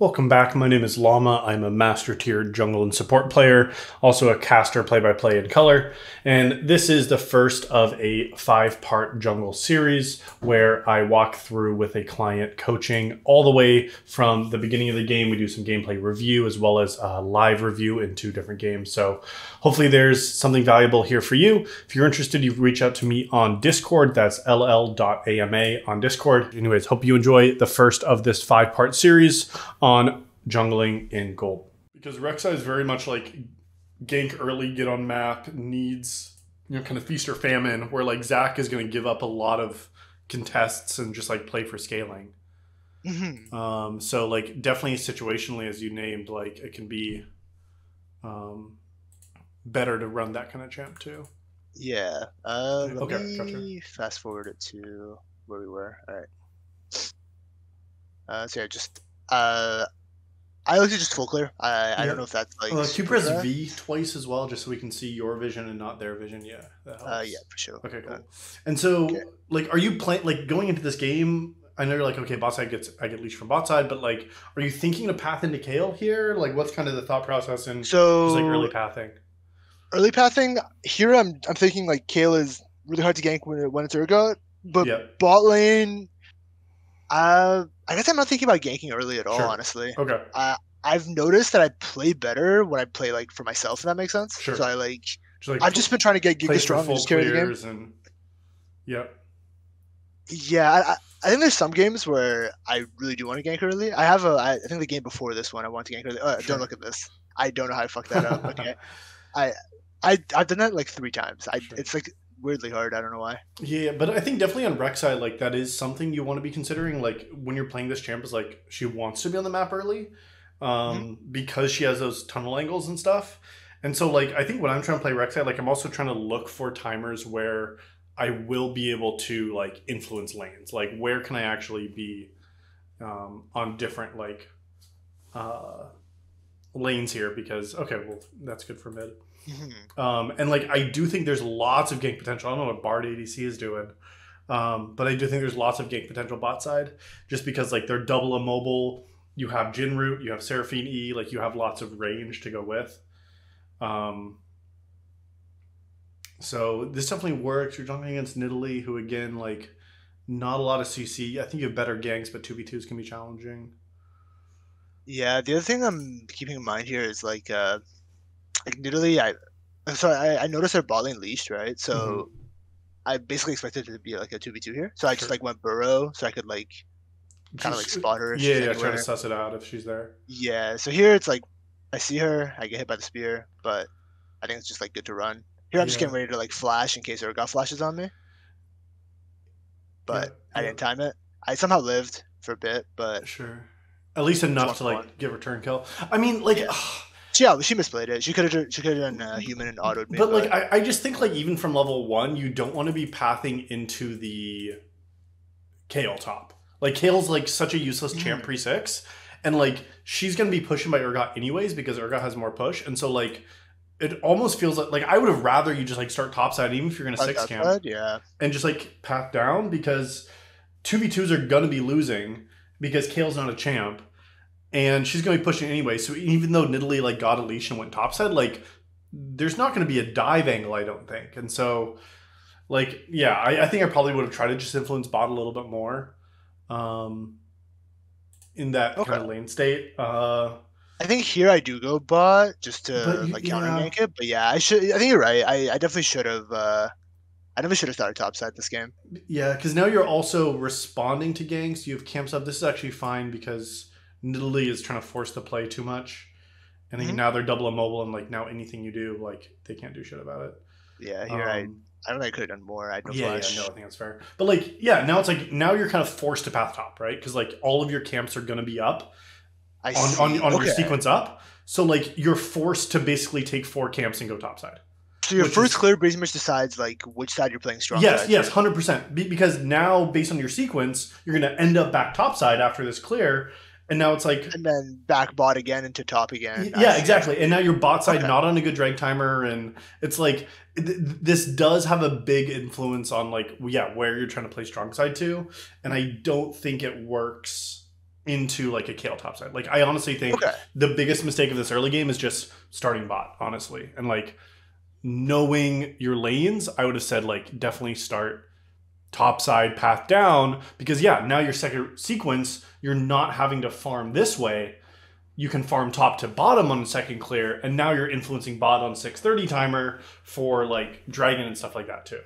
Welcome back. My name is Llama. I'm a master tier jungle and support player, also a caster play-by-play in color. And this is the first of a 5-part jungle series where I walk through with a client coaching all the way from the beginning of the game. We do some gameplay review as well as a live review in 2 different games. So hopefully there's something valuable here for you. If you're interested, you can reach out to me on Discord. That's ll.ama on Discord. Anyways, hope you enjoy the first of this 5-part series on jungling in gold. Because Rek'Sai is very much like gank early, get on map, needs, kind of feast or famine, where like Zac is going to give up a lot of contests and just like play for scaling. So like definitely situationally, as you named, like it can be better to run that kind of champ too. Yeah. Okay, Let gotcha. me fast forward it to where we were. All right. So yeah, I looked at just full clear. I don't know if that's like Can you super press correct. V twice as well, just so we can see your vision and not their vision? Yeah, that helps. Yeah, for sure. Okay, cool. And so, Okay. like, are you playing like going into this game? I know you're like, okay, bot side I get leash from bot side, but like, are you thinking to path into Kale here? Like, what's kind of the thought process in just like early So pathing? early pathing here, I'm thinking like Kale is really hard to gank when it's Urgot, but Yeah. bot lane. I guess I'm not thinking about ganking early at all, Sure. honestly. Okay. I've noticed that I play better when I play like for myself, if that makes sense. Sure. So I like Just like I've just been trying to get play Giga for strong and full just carry the game. clears and yep. Yeah, I think there's some games where I really do want to gank early. I think the game before this one I want to gank early. Sure. Don't look at this. I don't know how I fucked that up. Okay, I've done that like 3 times. Sure. It's like weirdly hard. I don't know why. Yeah, but I think definitely on Rek'Sai, like that is something you want to be considering. Like when you're playing this champ, is like she wants to be on the map early, because she has those tunnel angles and stuff. And so like I think when I'm trying to play Rek'Sai, like I'm also trying to look for timers where I will be able to like influence lanes. Like where can I actually be on different like lanes here? Because okay, well that's good for mid. And like I do think there's lots of gank potential. I don't know what Bard ADC is doing, but I do think there's lots of gank potential bot side, just because like they're double immobile. You have Jhin Root, you have Seraphine E, like you have lots of range to go with. So this definitely works. You're jumping against Nidalee, who again like not a lot of CC. I think you have better ganks, but 2v2s can be challenging. Yeah, the other thing I'm keeping in mind here is like literally I noticed her bot lane leashed, right? So I basically expected it to be like a 2v2 here. So I just like went burrow so I could like kind of like spot her if she's anywhere. Try to suss it out if she's there. Yeah, so here it's like I see her, I get hit by the spear, but I think it's just like good to run. Here I'm just getting ready to like flash in case Urgot flashes on me. But I didn't time it. I somehow lived for a bit, but sure. At least enough to like get return kill. I mean, like yeah, she misplayed it. She could have done human and autoed me. But like I just think like even from level 1, you don't want to be pathing into the Kayle top. Like Kale's like such a useless champ pre 6, and like she's gonna be pushing by Urgot anyways because Urgot has more push, and so like it almost feels like I would have rather you just like start topside even if you're gonna 6 camp, and just like path down, because 2v2s are gonna be losing because Kale's not a champ. And she's going to be pushing anyway. So even though Nidalee like got a leash and went topside, like there's not going to be a dive angle, I don't think. And so, like, yeah, I think I probably would have tried to just influence bot a little bit more, in that kind of lane state. I think here I do go bot just to like counter gank it. But yeah, I think you're right. I definitely should have. I definitely should have started topside this game. Yeah, because now you're also responding to ganks. You have camps up. This is actually fine because Nidalee is trying to force the play too much, and now they're double immobile, and like now anything you do, like they can't do shit about it. Yeah, here I don't think I could have done more. I had no flash. Yeah, no, I think that's fair. But like, yeah, now it's like now you're kind of forced to path top, right? Because like all of your camps are going to be up on your sequence up, so like you're forced to basically take 4 camps and go topside. So your first clear pretty much decides like which side you're playing strong. Yes, 100%. Because now based on your sequence, you're going to end up back topside after this clear. And now it's like... And then back bot again into top again. Yeah, exactly. And now your bot side not on a good drag timer. And it's like, this does have a big influence on like, where you're trying to play strong side to. And I don't think it works into like a Kale topside. Like I honestly think Okay. the biggest mistake of this early game is just starting bot, honestly. And like knowing your lanes, I would have said like definitely start topside path down, because yeah, now your second sequence, you're not having to farm this way. You can farm top to bottom on second clear, and now you're influencing bot on 630 timer for like dragon and stuff like that too.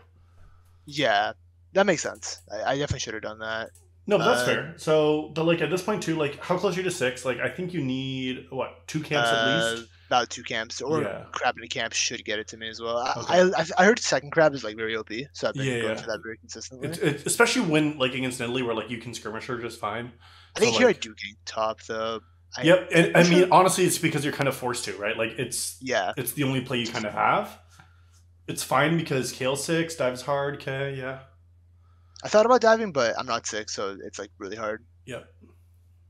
Yeah, that makes sense. I definitely should have done that. No, but that's fair. So, but like at this point too, like how close are you to 6? Like I think you need what, 2 camps at least. About 2 camps, or Yeah. crab in a camp should get it to me as well. Okay. I heard second crab is like very OP, so I've been Yeah, going yeah. for that very consistently. It's especially when like against Italy where like you can skirmish her just fine. I think So, here I like- do gank top though. Yep, and I mean honestly, it's because you're kind of forced to, right? Like it's Yeah, the only play you kind of have. It's fine because Kale 6 dives hard. Okay, yeah, I thought about diving, but I'm not 6, so it's like really hard. yep,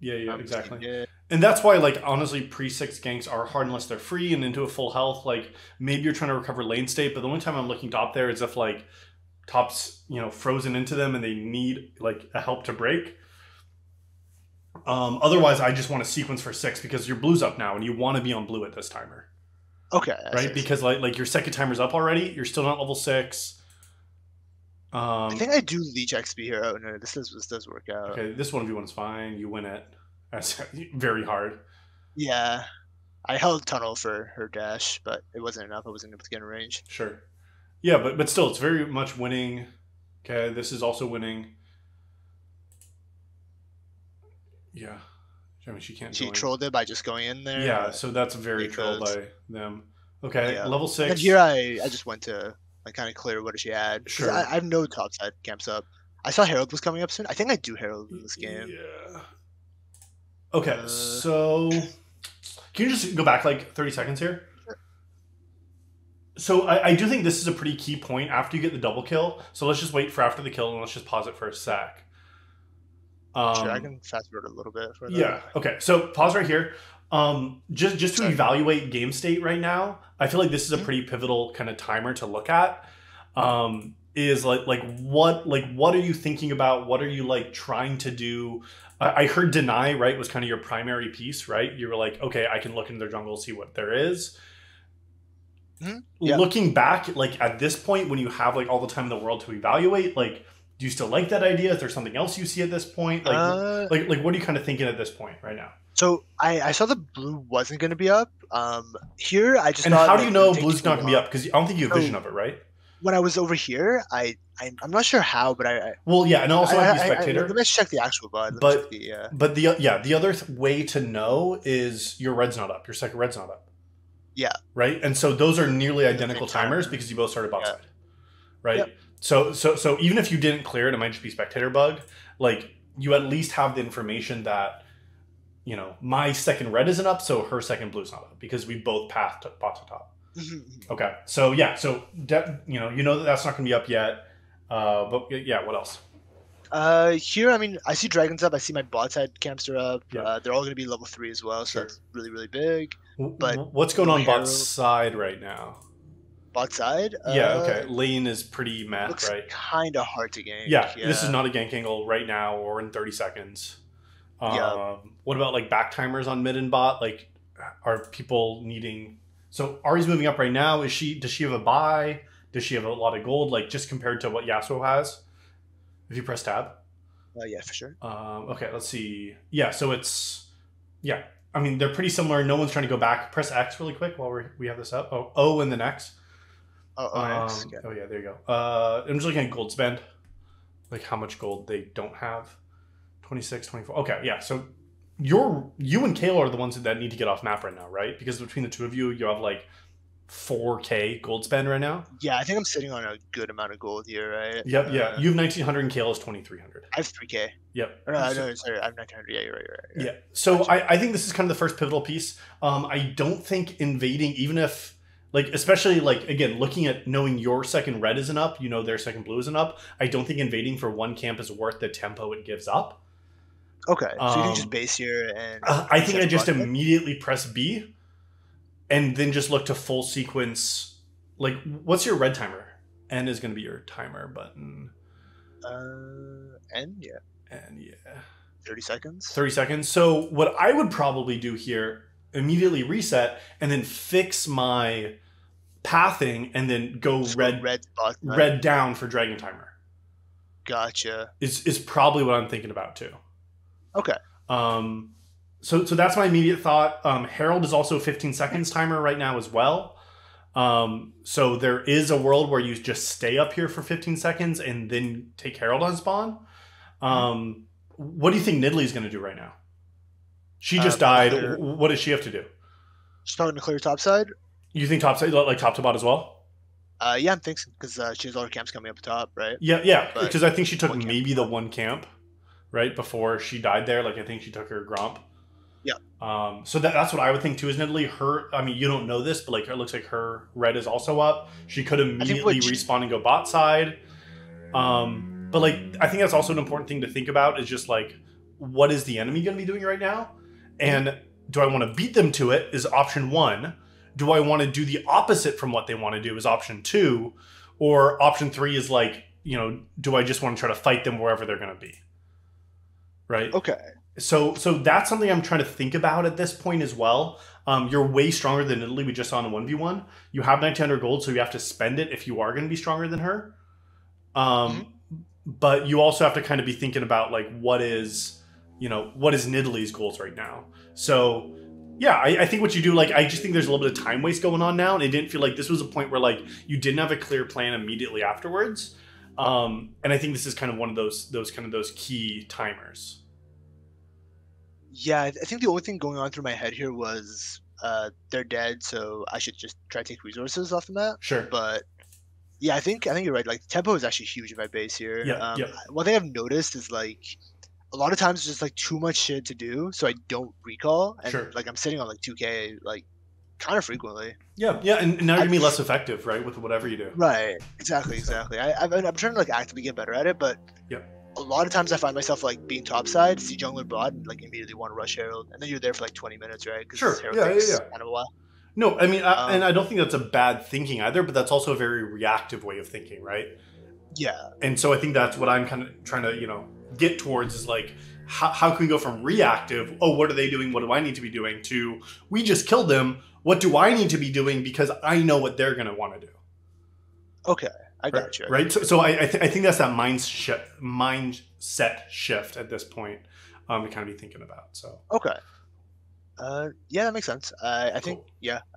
yeah, exactly. Yeah. And that's why, like, honestly, pre-6 ganks are hard unless they're free and into a full health. Like, maybe you're trying to recover lane state, but the only time I'm looking top there is if, like, top's, frozen into them and they need, like, a help to break. Otherwise, I just want to sequence for 6 because your blue's up now and you want to be on blue at this timer. Okay. Right? Because, like your second timer's up already. You're still not level 6. I think I do leech XP here. Oh, no, this does work out. Okay, this 1v1's fine. You win it. That's very hard. Yeah. I held tunnel for her dash, but it wasn't enough. I wasn't able to get in range. Sure. Yeah, but still, it's very much winning. Okay, this is also winning. Yeah. I mean, she can't She join. trolled it by just going in there. Yeah, so that's very trolled by them. Okay, Yeah. level 6. And here I just went to like kind of clear what she had. 'Cause Sure. I have no topside camps up. I saw Herald was coming up soon. I think I do Herald in this game. Yeah. Okay, so can you just go back like 30 seconds here? So I do think this is a pretty key point after you get the double kill. So let's just wait for after the kill and let's just pause it for a sec. Sure, I can fast forward a little bit for that. Yeah. Okay. So pause right here. Just to evaluate game state right now, I feel like this is a pretty pivotal kind of timer to look at. Is like what are you thinking about? What are you like trying to do? I heard deny, right, was kind of your primary piece, right? You were like, okay, I can look into their jungle, see what there is. Mm-hmm. Yeah. Looking back, like at this point, when you have like all the time in the world to evaluate, like, do you still like that idea? Is there something else you see at this point? Like what are you kind of thinking at this point right now? So I saw the blue wasn't going to be up. Here I just and thought, how do you know it blue's not going to be up? Because I don't think you have vision of it, right? When I was over here, I'm not sure how, but well, yeah, and also I'd be spectator. Let me check the actual VOD. But the other way to know is your red's not up. Your second red's not up. Yeah. Right, and so those are nearly identical timers because you both started bot side. Right. Yep. So even if you didn't clear it, it might just be spectator bug. Like you at least have the information that my second red isn't up, so her second blue's not up because we both pathed bot to top. Okay, so yeah, so you know that's not going to be up yet. But yeah, what else? Here, I mean, I see dragons up. I see my bot side camps are up. Yeah. They're all going to be level 3 as well, so that's really, really big. But what's going on bot side right now? Bot side? Yeah, okay. Lane is pretty meh, looks right? Kind of hard to gank. Yeah, this is not a gank angle right now or in 30 seconds. What about like back timers on mid and bot? Like, are people needing? So Ari's moving up right now. Does she have a buy? Does she have a lot of gold? Like just compared to what Yasuo has? If you press tab. Yeah, for sure. Okay, let's see. Yeah, so it's I mean, they're pretty similar. No one's trying to go back. Press X really quick while we have this up. Oh, and then X. X. Oh yeah, there you go. I'm just looking at gold spend, like how much gold they don't have. 26, 24. Okay, yeah. So you and Kale are the ones that need to get off map right now, right? Because between the two of you, you have like 4K gold spend right now. Yeah, I think I'm sitting on a good amount of gold here, right? Yep, yeah. You have 1900 and Kale is 2300. I have 3K. Yep. No, sorry, I have 1900. Yeah, you're right. Yeah. So I think this is kind of the first pivotal piece. I don't think invading, even if like, especially like, again, looking at knowing your second red isn't up, their second blue isn't up. I don't think invading for one camp is worth the tempo it gives up. Okay, so you can just base here and... I think I just immediately press B and then just look to full sequence. Like, what's your red timer? N is going to be your timer button. N, yeah. N, yeah. 30 seconds. 30 seconds. So what I would probably do here, immediately reset and then fix my pathing and then go So red spot, right? red down for Dragon Timer. Gotcha. Is probably what I'm thinking about too. Okay. So that's my immediate thought. Herald is also a 15 seconds timer right now as well. So there is a world where you just stay up here for 15 seconds and then take Herald on spawn. What do you think Nidalee's going to do right now? She just died. What does she have to do? She's probably going to clear top side. You think top side, like top to bot as well? Yeah, I'm thinking because she has all her camps coming up top, right? Yeah. Because I think she took maybe the one camp, right, before she died there. Like I think she took her Gromp. Yeah. So that's what I would think too is Nidalee. I mean, you don't know this, but like it looks like her red is also up. She could immediately respawn and go bot side. But like I think that's also an important thing to think about is just like what is the enemy going to be doing right now, and do I want to beat them to it? Is option 1. Do I want to do the opposite from what they want to do? Is option 2, or option 3 is like, you know, do I just want to try to fight them wherever they're going to be? Right. Okay. So that's something I'm trying to think about at this point as well. You're way stronger than Nidalee. We just saw in a 1v1. You have 1900 gold, so you have to spend it if you are going to be stronger than her. But you also have to kind of be thinking about like what is Nidalee's goals right now. So yeah, I think what you do, like, I just think there's a little bit of time waste going on now, and it didn't feel like this was a point where like you didn't have a clear plan immediately afterwards. And I think this is kind of one of those key timers. Yeah, I think the only thing going on through my head here was they're dead, so I should just try to take resources off the map. Sure. But yeah, I think you're right. Like tempo is actually huge if I base here. Yeah. One thing I've noticed is like a lot of times there's just like too much shit to do, so I don't recall, and like I'm sitting on like 2K like kind of frequently. Yeah, and now you're gonna be less effective, right, with whatever you do. Right. Exactly. I'm trying to like actively get better at it, but a lot of times I find myself like being topside, see jungler bot, and like immediately want to rush Herald, and then you're there for like 20 minutes, right? Sure. Herald takes kind of a while. No, I mean, and I don't think that's a bad thinking either, but that's also a very reactive way of thinking, right? Yeah. And so I think that's what I'm kind of trying to, get towards is like, how can we go from reactive, oh, what are they doing? What do I need to be doing? To, we just killed them. What do I need to be doing? Because I know what they're going to want to do. Okay. I got you. Right. So I think that's that mindset shift at this point to kind of be thinking about. So. Okay. Yeah, that makes sense. I think,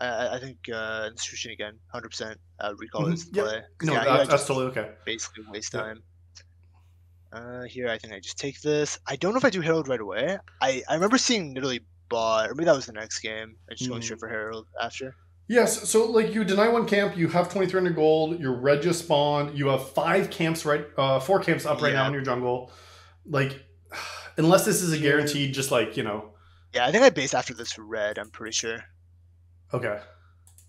I think institution again, 100% recall is play. No, that's totally okay. Basically waste time. Here, I think I just take this. I don't know if I do Herald right away. I remember seeing Nidalee bot, or maybe that was the next game. I just going straight for Herald after. Yes, so like you deny one camp, you have 2,300 gold, your red just spawned, you have 4 camps up right now in your jungle. Like, unless this is a guaranteed, just like, Yeah, I think I base after this for red, I'm pretty sure. Okay.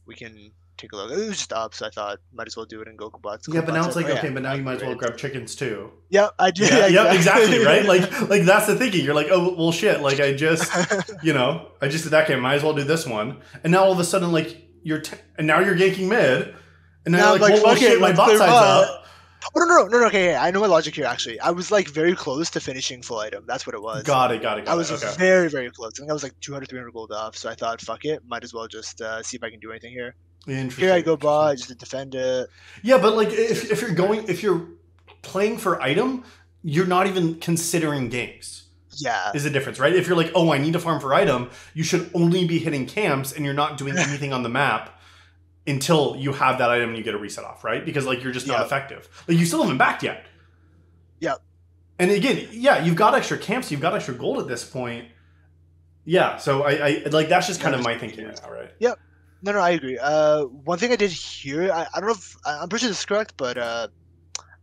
We can take a look. It was just up, so I thought might as well do it in Goku bots. Yeah, but now it's like, but now you might as well grab chickens too. Yeah, I do. Yeah, exactly, right? Like that's the thinking. You're like, oh, well, shit, like I just, I just did that game, might as well do this one. And now all of a sudden, like, and now you're ganking mid, and now you're like, well, shit, my bot side's up. Oh, no, okay, I know my logic here, actually. I was, like, very close to finishing full item. That's what it was. Got it. I was very, very close. I think I was, like, 200, 300 gold off, so I thought, fuck it, might as well just see if I can do anything here. Here I go bot, just to defend it. Yeah, but, like, if you're playing for item, you're not even considering games. Yeah. Is the difference, right? If you're like, oh, I need to farm for item, you should only be hitting camps, and you're not doing anything on the map until you have that item and you get a reset off, right? Because like you're just not effective. Like you still haven't backed yet. Yeah. And again, you've got extra camps, you've got extra gold at this point. Yeah, so I like that's just kind of my thinking right now, right? Yep. No, I agree. One thing I did here, I don't know if I'm pretty sure this is correct, but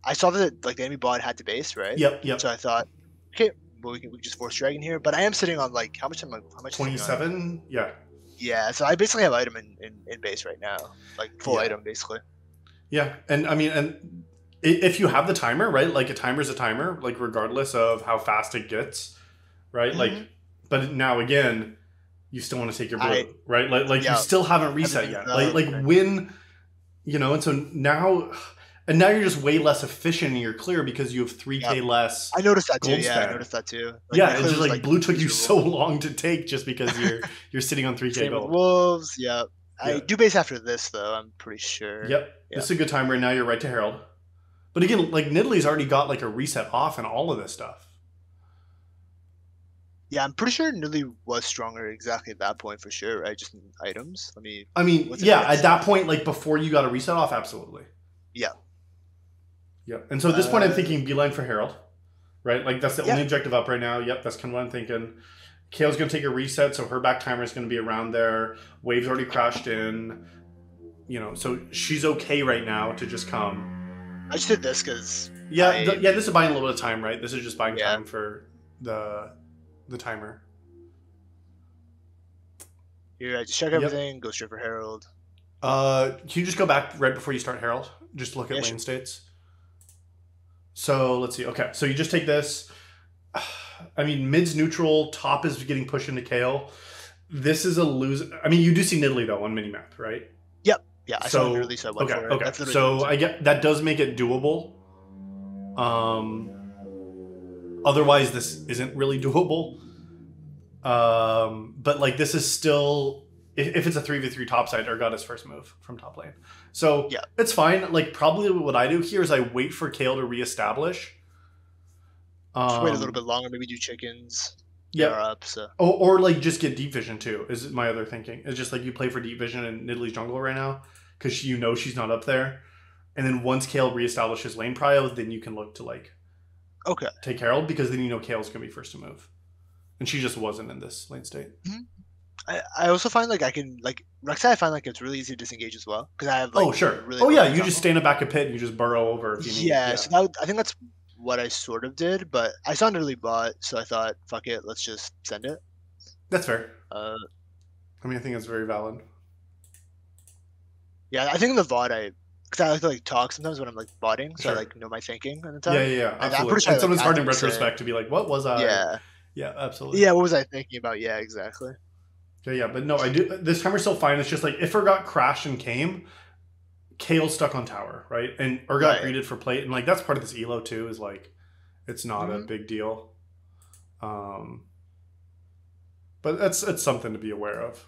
I saw that like the enemy bot had to base, right? Yep. So I thought, okay, well we can just force dragon here, but I am sitting on like how much 27? Yeah. Yeah, so I basically have item in base right now, like full item basically. Yeah, and I mean, and if you have the timer, right? Like a timer's a timer, like regardless of how fast it gets, right? Like, but now again, you still want to take your blue, right? Like you still haven't reset yet. Like when, and so now, And now you're just way less efficient in your clear because you have 3k Yep. less I noticed that too. gold Yeah, I spend. noticed that too. Like, my Yeah, it's clear just was like blue took you so miserable. long to take just because you're sitting on 3k Same with gold. wolves. Yeah. I Yeah. do base after this though. I'm pretty sure. Yep. Yeah. This is a good time right now. You're right to Herald. But again, like Nidalee's already got like a reset off and all of this stuff. Yeah, I'm pretty sure Nilly was stronger exactly at that point for sure, right? Just in items. I mean, what's it yeah, next? at that point, like before you got a reset off, absolutely. Yeah. Yeah. And so at this point, I'm thinking beeline for Herald, right? Like that's the Yeah. only objective up right now. Yep, that's kind of what I'm thinking. Kale's going to take a reset, so her back timer is going to be around there. Wave's already crashed in. You know, so she's okay right now to just come. I just did this because Yeah, this is buying a little bit of time, right? This is just buying Yeah. time for the timer. here I just check Yep. everything, go straight for Herald. Can you just go back right before you start Herald? Just look at Yeah, lane sure. states. So let's see. Okay, so you just take this. I mean, mid's neutral, top is getting pushed into Kale. This is a lose. I mean, you do see Nidalee though on minimap, right? Yeah, I So- saw Nilly, so I went for it. Okay. That's literally So the I get that does make it doable. Otherwise, this isn't really doable. But like this is still if it's a 3v3 topside, Urgata's first move from top lane. So Yeah. it's fine. Like probably what I do here is I wait for Kale to reestablish. just wait a little bit longer, maybe do chickens. Yeah. They're up, so Or like just get deep vision too. Is my other thinking. It's just like you play for deep vision in Nidalee's jungle right now because you know she's not up there, and then once Kale reestablishes lane prio, then you can look to like okay. take Herald because then you know Kale's gonna be first to move, and she just wasn't in this lane state. I also find like I can like Rek'Sai. I find like it's really easy to disengage as well because I have like Oh sure. really Oh yeah, low you jungle. just stand in back a pit and you just burrow over if you need. Yeah, so I think that's what I sort of did, but I saw Nilly bot, so I thought, fuck it, let's just send it. That's fair. Uh, I mean, I think it's very valid. yeah, I think in the VOD because I like to like talk sometimes when I'm like botting, so Sure. I like know my thinking at the Yeah, time. yeah, yeah, I'm absolutely. pretty sure, And sometimes like, hard in after we say- retrospect to be like, what was I? Yeah, Yeah, absolutely. yeah. What was I thinking about? Yeah, exactly. Yeah, but no, I do. This timer's still fine. It's just like if Urgot crashed and came, Kale's stuck on tower, right? And Urgot Right. greeted for plate, and like that's part of this elo too. Is like, it's not a Mhm. big deal. But it's something to be aware of.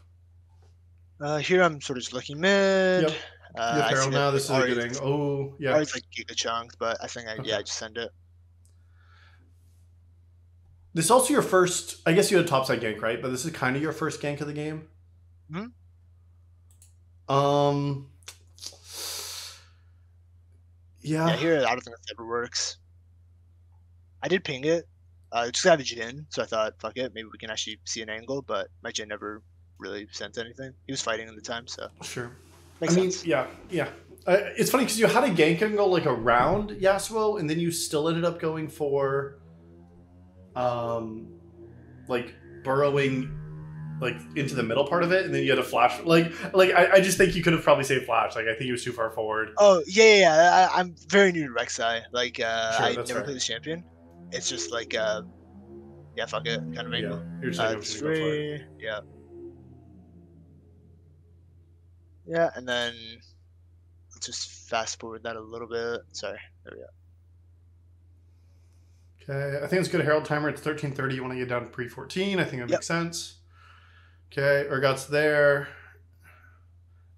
Here I'm sort of just looking mid. Yep. You have I see Herald that now. This is a good Ahri's- angle. Oh, yeah. Ahri's like giga chunked, but I think I Okay. just send it. This is also your first. I guess you had a topside gank, right? But this is kind of your first gank of the game. Mhm. Yeah. Yeah, here I don't think that ever works. I did ping it. Just got a Jin, so I thought, fuck it, maybe we can actually see an angle, but my Jin never really sent anything. He was fighting at the time, so Sure. makes I mean, sense. yeah. It's funny because you had a gank angle like around Yasuo, and then you still ended up going for, like burrowing, like into the middle part of it, and then you had a flash. I just think you could have probably saved flash. Like I think he was too far forward. Oh yeah. I'm very new to Rek'Sai. Like Sure, I that's never fair. played this champion. It's just like yeah, fuck it, kind of Yeah, angle. you're just like, I'm It's just gonna go for it. free. Yeah. Yeah, and then let's just fast forward that a little bit. Sorry, there we go. Okay, I think it's good. Herald timer. It's 13:30. You want to get down to pre-14. I think that Yep. makes sense. Okay, Urgot's there.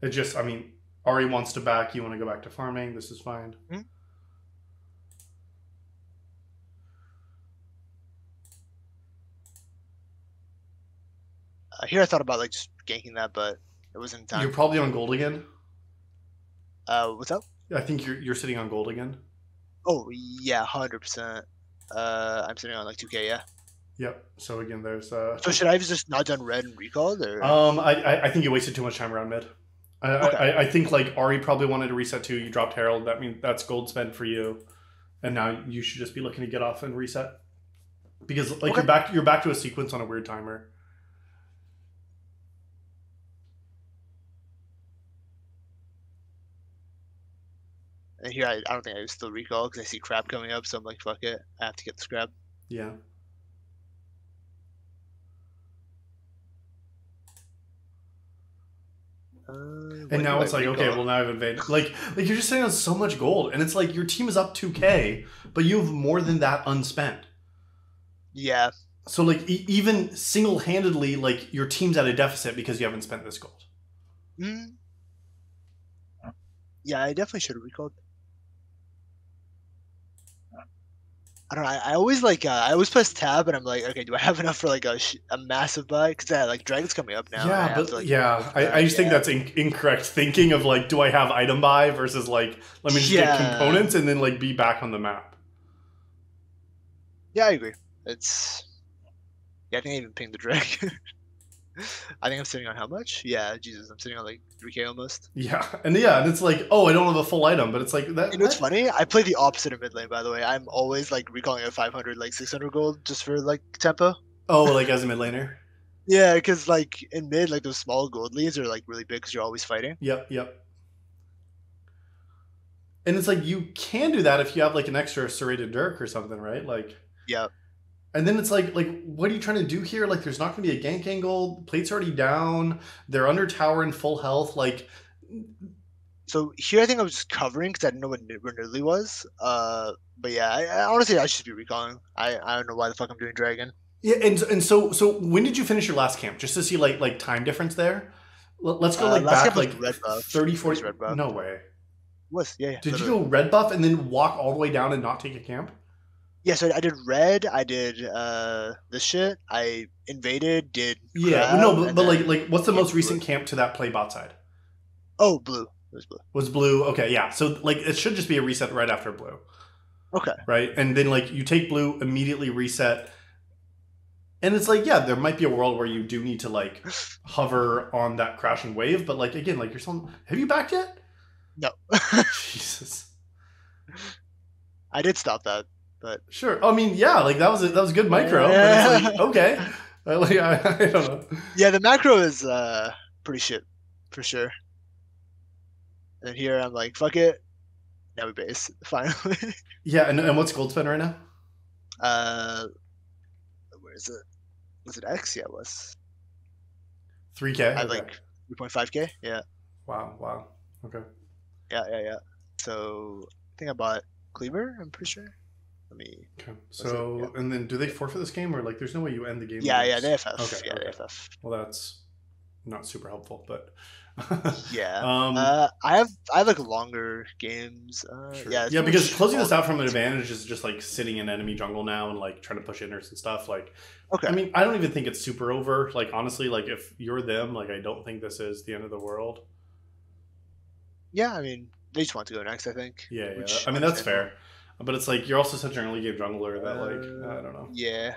It just, I mean, Ahri wants to back. You want to go back to farming. This is fine. Mhm. Here I thought about like just ganking that, but it wasn't in time. You're probably on gold again. What's up? I think you're sitting on gold again. Oh yeah, 100%. I'm sitting on like 2K, yeah. Yep. So again, there's So should I have just not done red and recalled, or I think you wasted too much time around mid. I think like Ahri probably wanted to reset too. You dropped Herald. That means that's gold spent for you, and now you should just be looking to get off and reset because like Okay. you're back to a sequence on a weird timer. and here I don't think I still recall because I see crab coming up, so I'm like, fuck it, I have to get this crab. Yeah. And When do now I it's like, okay, recall? well now I've invaded. Like you're just sitting on so much gold, and it's like your team is up 2K, but you have more than that unspent. Yeah. So like even single-handedly, like your team's at a deficit because you haven't spent this gold. Mm, yeah, I definitely should have recalled. I don't know. I always like. I always press tab, and I'm like, okay, do I have enough for like a massive buy? Because like Dragon's coming up now, and I Yeah, have to but like go yeah, for I that. just think that's incorrect thinking of like, do I have item buy versus like, let me just get Yeah. components and then like be back on the map. Yeah, I agree. It's yeah. I think I even pinged the dragon. I think I'm sitting on how much? Yeah, Jesus, I'm sitting on like 3K almost. And it's like, oh, I don't have a full item, but it's like that. You know what's What? funny? I play the opposite of mid lane, by the way. I'm always like recalling at 500, like 600 gold just for like tempo. Oh, like as a mid laner. Yeah, because like in mid, like those small gold leads are like really big because you're always fighting. Yep, yep. And it's like you can do that if you have like an extra serrated Dirk or something, right? Like, Yeah. and then it's like, what are you trying to do here? Like, there's not going to be a gank angle. Plate's already down. They're under tower and full health. Like, So here I think I was just covering because I didn't know where Nidalee was. But yeah, I honestly I should be recalling. I don't know why the fuck I'm doing dragon. yeah. And so when did you finish your last camp? Just to see like time difference there. Let's go like Last back cap was like red buff. 30, It was 40. red buff. No way. Was yeah, Did you literally. go red buff and then walk all the way down and not take a camp? Yeah, so I did red. I did this shit. I invaded, did Yeah, well, crab, no, but and then like what's the came most to blue. recent camp to that play bot side? Oh, blue. It was blue. Was blue? Okay, yeah. So like it should just be a reset right after blue, Okay. right? And then like you take blue, immediately reset, and it's like yeah, there might be a world where you do need to like hover on that crashing wave, but like again, like you're still have you backed yet? No, Jesus. I did stop that, but Sure. I mean, yeah, like that was a good micro, but it's like okay, like I don't know. yeah, the macro is pretty shit for sure. And here I'm like, fuck it. Now we base finally. Yeah, and what's gold spend right now? uh, where is it? Was it X? Yeah, it was. 3K. I have Okay. like 3.5K. Yeah, Wow. Wow. Okay. yeah. So I think I bought Cleaver. I'm pretty sure. Let me. Okay. Was it? So Yeah. and then do they forfeit this game or like there's no way you end the game? Yeah, with they this? FF. Okay. Yeah, they Okay. FF. Well, that's not super helpful, but Yeah. um, I have like longer games. sure. Yeah, it's Yeah, pretty because much closing all this out from an games. advantage is just like sitting in enemy jungle now and like trying to push inners and stuff. Like, Okay. I mean, I don't even think it's super over. Like, honestly, like if you're them, like I don't think this is the end of the world. Yeah, I mean, they just want to go next, I think. Yeah, yeah. Which I mean, that's understandable. fair. But it's like you're also such an early game jungler that like I don't know. Yeah.